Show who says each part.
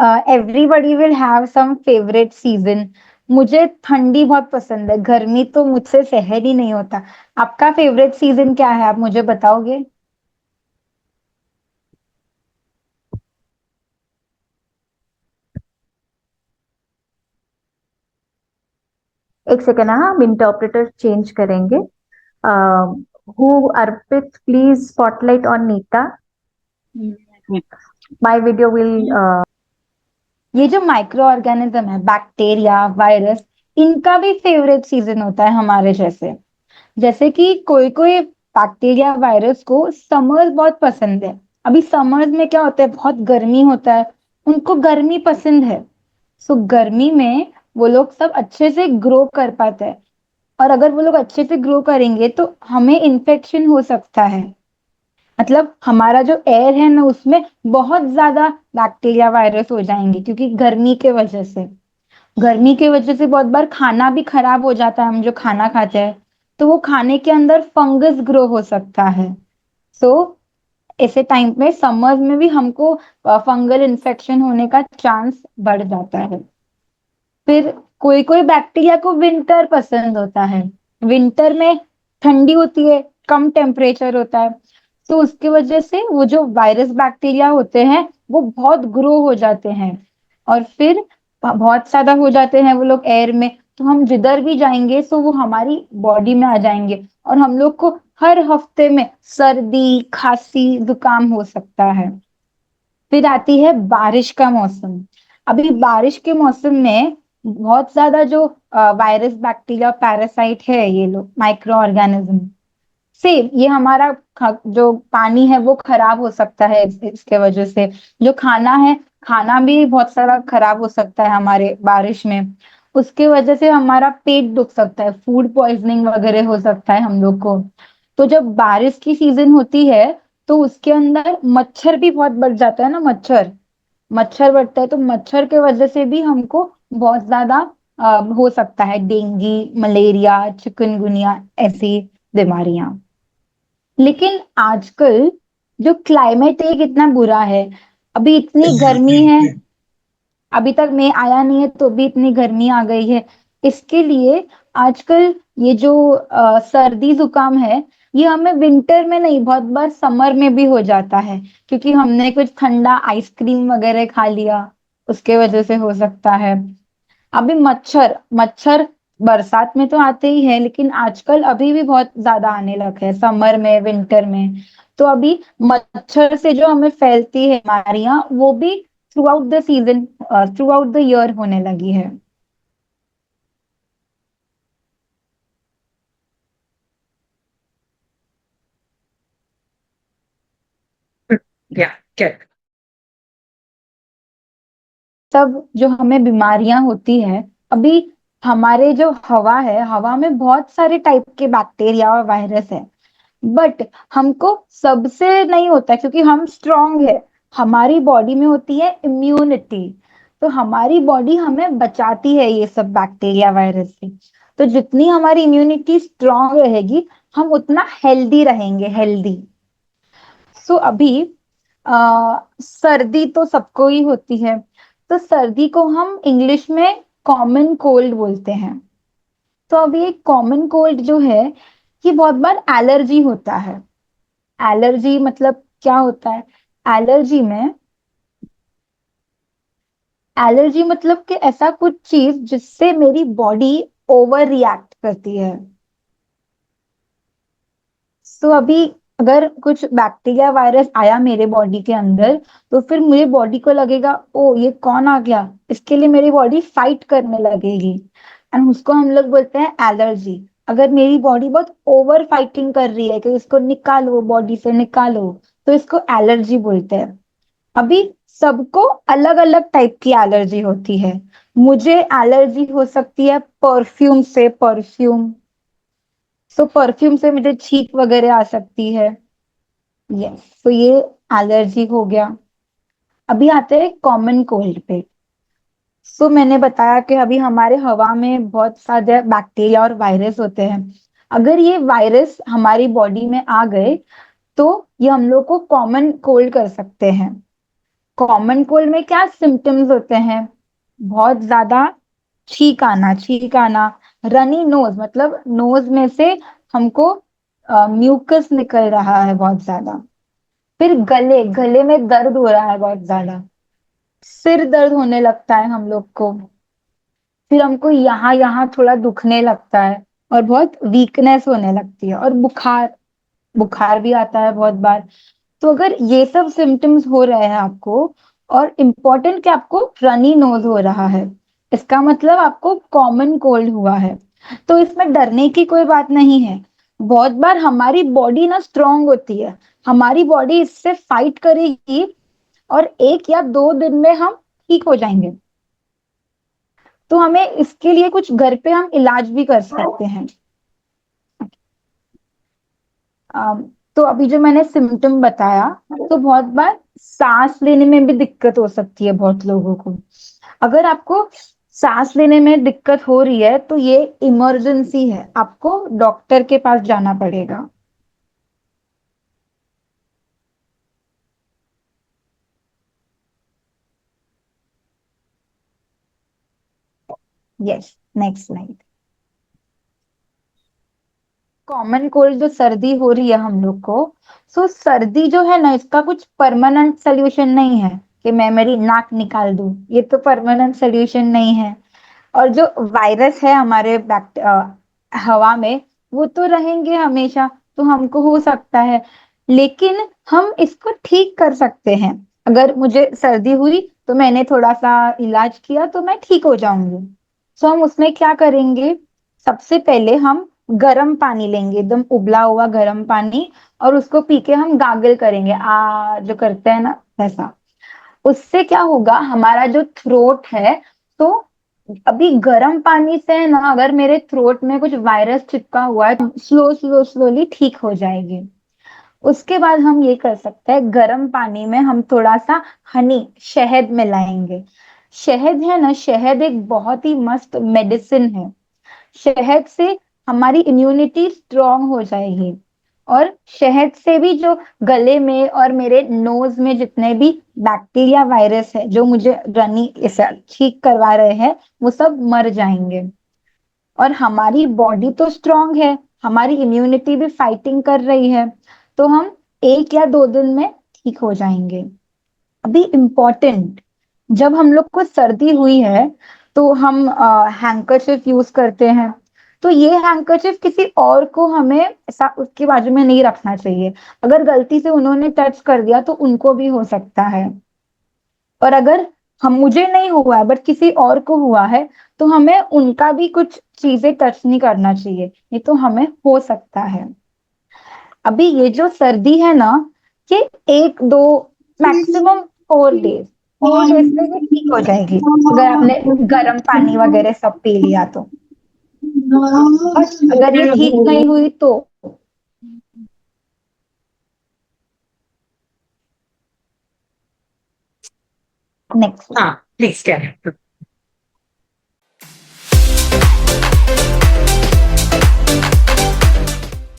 Speaker 1: Everybody will have some favourite season. मुझे ठंडी बहुत पसंद है, गर्मी तो मुझसे सहन ही नहीं होता। आपका फेवरेट सीजन क्या है, आप मुझे बताओगे?
Speaker 2: एक सेकेंड, हाँ हम इंटरप्रेटर चेंज करेंगे। हु Arpit please spotlight on Neeta. My video will.
Speaker 1: ये जो माइक्रो ऑर्गेनिज्म है, बैक्टीरिया, वायरस, इनका भी फेवरेट सीजन होता है हमारे जैसे। जैसे कि कोई कोई बैक्टीरिया वायरस को समर्स बहुत पसंद है। अभी समर्स में क्या होता है, बहुत गर्मी होता है, उनको गर्मी पसंद है। सो गर्मी में वो लोग सब अच्छे से ग्रो कर पाते हैं। और अगर वो लोग अच्छे से ग्रो करेंगे तो हमें इन्फेक्शन हो सकता है। मतलब हमारा जो एयर है ना, उसमें बहुत ज्यादा बैक्टीरिया वायरस हो जाएंगे, क्योंकि गर्मी के वजह से। गर्मी की वजह से बहुत बार खाना भी खराब हो जाता है, हम जो खाना खाते हैं तो वो खाने के अंदर फंगस ग्रो हो सकता है। सो ऐसे टाइम पे समर्स में भी हमको फंगल इन्फेक्शन होने का चांस बढ़ जाता है। फिर कोई कोई बैक्टीरिया को विंटर पसंद होता है। विंटर में ठंडी होती है, कम टेम्परेचर होता है, तो उसकी वजह से वो जो वायरस बैक्टीरिया होते हैं वो बहुत ग्रो हो जाते हैं। और फिर बहुत ज्यादा हो जाते हैं वो लोग एयर में, तो हम जिधर भी जाएंगे तो वो हमारी बॉडी में आ जाएंगे, और हम लोग को हर हफ्ते में सर्दी, खांसी, जुकाम हो सकता है। फिर आती है बारिश का मौसम। अभी बारिश के मौसम में बहुत ज्यादा जो वायरस, बैक्टीरिया, पैरासाइट है, ये लोग माइक्रो ऑर्गेनिज्म से ये हमारा जो पानी है वो खराब हो सकता है। इसके वजह से जो खाना है, खाना भी बहुत सारा खराब हो सकता है हमारे बारिश में। उसके वजह से हमारा पेट दुख सकता है, फूड पॉइजनिंग वगैरह हो सकता है हम लोग को। तो जब बारिश की सीजन होती है तो उसके अंदर मच्छर भी बहुत बढ़ जाता है ना। मच्छर मच्छर बढ़ता है, तो मच्छर के वजह से भी हमको बहुत ज्यादा हो सकता है डेंगू, मलेरिया, चिकनगुनिया, ऐसी बीमारियां। लेकिन आजकल जो क्लाइमेट है कितना बुरा है। अभी इतनी गर्मी है, अभी तक मई आया नहीं है तो भी इतनी गर्मी आ गई है। इसके लिए आजकल ये जो सर्दी जुकाम है, ये हमें विंटर में नहीं, बहुत बार समर में भी हो जाता है, क्योंकि हमने कुछ ठंडा आइसक्रीम वगैरह खा लिया, उसके वजह से हो सकता है। अभी मच्छर मच्छर बरसात में तो आते ही है, लेकिन आजकल अभी भी बहुत ज्यादा आने लगे हैं समर में, विंटर में। तो अभी मच्छर से जो हमें फैलती है बीमारियां, वो भी through out the season, through out the year होने लगी है।
Speaker 2: या क्या?
Speaker 1: तब जो हमें बीमारियां होती है, अभी हमारे जो हवा है, हवा में बहुत सारे टाइप के बैक्टीरिया और वायरस है। बट हमको सबसे नहीं होता है, क्योंकि हम स्ट्रांग है। हमारी बॉडी में होती है इम्यूनिटी, तो हमारी बॉडी हमें बचाती है ये सब बैक्टीरिया वायरस से। तो जितनी हमारी इम्यूनिटी स्ट्रांग रहेगी, हम उतना हेल्दी रहेंगे, हेल्दी। सो अभी सर्दी तो सबको ही होती है, तो सर्दी को हम इंग्लिश में कॉमन कोल्ड बोलते हैं। तो अभी एक कॉमन कोल्ड जो है, ये बहुत बार एलर्जी होता है। एलर्जी मतलब क्या होता है? एलर्जी में एलर्जी मतलब कि ऐसा कुछ चीज जिससे मेरी बॉडी ओवर रिएक्ट करती है। तो अभी अगर कुछ बैक्टीरिया वायरस आया मेरे बॉडी के अंदर, तो फिर मेरी बॉडी को लगेगा, ओ ये कौन आ गया, इसके लिए मेरी बॉडी फाइट करने लगेगी। एंड उसको हम लोग बोलते हैं एलर्जी। अगर मेरी बॉडी बहुत ओवर फाइटिंग कर रही है कि इसको निकालो, बॉडी से निकालो, तो इसको एलर्जी बोलते हैं। अभी सबको अलग अलग टाइप की एलर्जी होती है। मुझे एलर्जी हो सकती है परफ्यूम से, परफ्यूम। सो परफ्यूम से मुझे छींक वगैरह आ सकती है। यस, तो ये एलर्जी हो गया। अभी आते हैं कॉमन कोल्ड पे। सो मैंने बताया कि अभी हमारे हवा में बहुत सारे बैक्टीरिया और वायरस होते हैं। अगर ये वायरस हमारी बॉडी में आ गए तो ये हम लोग को कॉमन कोल्ड कर सकते हैं। कॉमन कोल्ड में क्या सिम्टम्स होते हैं? बहुत ज्यादा छींक आना, रनी नोज, मतलब नोज में से हमको म्यूकस निकल रहा है बहुत ज्यादा। फिर गले गले में दर्द हो रहा है बहुत ज्यादा, सिर दर्द होने लगता है हम लोग को। फिर हमको यहाँ यहाँ थोड़ा दुखने लगता है, और बहुत वीकनेस होने लगती है, और बुखार बुखार भी आता है बहुत बार। तो अगर ये सब सिम्टम्स हो रहे हैं आपको, और इम्पोर्टेंट कि आपको रनी नोज हो रहा है, इसका मतलब आपको कॉमन कोल्ड हुआ है। तो इसमें डरने की कोई बात नहीं है। बहुत बार हमारी बॉडी ना स्ट्रांग होती है, हमारी बॉडी इससे फाइट करेगी, और 1 या 2 दिन में हम ठीक हो जाएंगे। तो हमें इसके लिए कुछ घर पे हम इलाज भी कर सकते हैं। तो अभी जो मैंने सिम्टम बताया, तो बहुत बार सांस लेने में भी दिक्कत हो सकती है बहुत लोगों को। अगर आपको सांस लेने में दिक्कत हो रही है, तो ये इमरजेंसी है, आपको डॉक्टर के पास जाना पड़ेगा। Yes, next slide. Common cold जो सर्दी हो रही है हम लोग को, सो सर्दी जो है ना, इसका कुछ परमानेंट सोल्यूशन नहीं है कि मैं मेरी नाक निकाल दूं। ये तो परमानेंट सोल्यूशन नहीं है। और जो वायरस है हमारे हवा में, वो तो रहेंगे हमेशा, तो हमको हो सकता है। लेकिन हम इसको ठीक कर सकते हैं। अगर मुझे सर्दी हुई तो मैंने थोड़ा सा इलाज किया तो मैं ठीक हो जाऊंगी। सो हम उसमें क्या करेंगे? सबसे पहले हम गर्म पानी लेंगे, एकदम उबला हुआ गर्म पानी, और उसको पी के हम गागल करेंगे, आ जो करते हैं ना वैसा। उससे क्या होगा, हमारा जो थ्रोट है, तो अभी गर्म पानी से ना, अगर मेरे थ्रोट में कुछ वायरस चिपका हुआ है, स्लोली ठीक हो जाएगी। उसके बाद हम ये कर सकते हैं, गर्म पानी में हम थोड़ा सा हनी, शहद मिलाएंगे। शहद है ना, शहद एक बहुत ही मस्त मेडिसिन है। शहद से हमारी इम्यूनिटी स्ट्रांग हो जाएगी। और शहद से भी जो गले में और मेरे नोज में जितने भी बैक्टीरिया वायरस है जो मुझे रनी इसे ठीक करवा रहे हैं, वो सब मर जाएंगे। और हमारी बॉडी तो स्ट्रांग है, हमारी इम्यूनिटी भी फाइटिंग कर रही है, तो हम 1 या 2 दिन में ठीक हो जाएंगे। अभी इम्पोर्टेंट, जब हम लोग को सर्दी हुई है, तो हम हैंकरचिफ यूज करते हैं। तो ये हैंकरचिफ किसी और को हमें ऐसा उसके बाजू में नहीं रखना चाहिए। अगर गलती से उन्होंने टच कर दिया तो उनको भी हो सकता है। और अगर हम मुझे नहीं हुआ है बट किसी और को हुआ है, तो हमें उनका भी कुछ चीजें टच नहीं करना चाहिए, नहीं तो हमें हो सकता है। अभी ये जो सर्दी है ना, ये 1 2 मैक्सिमम 4 डेज, 4 डेज में ये ठीक हो जाएगी, अगर आपने गर्म पानी वगैरह सब पी लिया तो। बट अगर ये ठीक नहीं हुई तो नेक्स्ट।
Speaker 3: हाँ, प्लीज क्या है?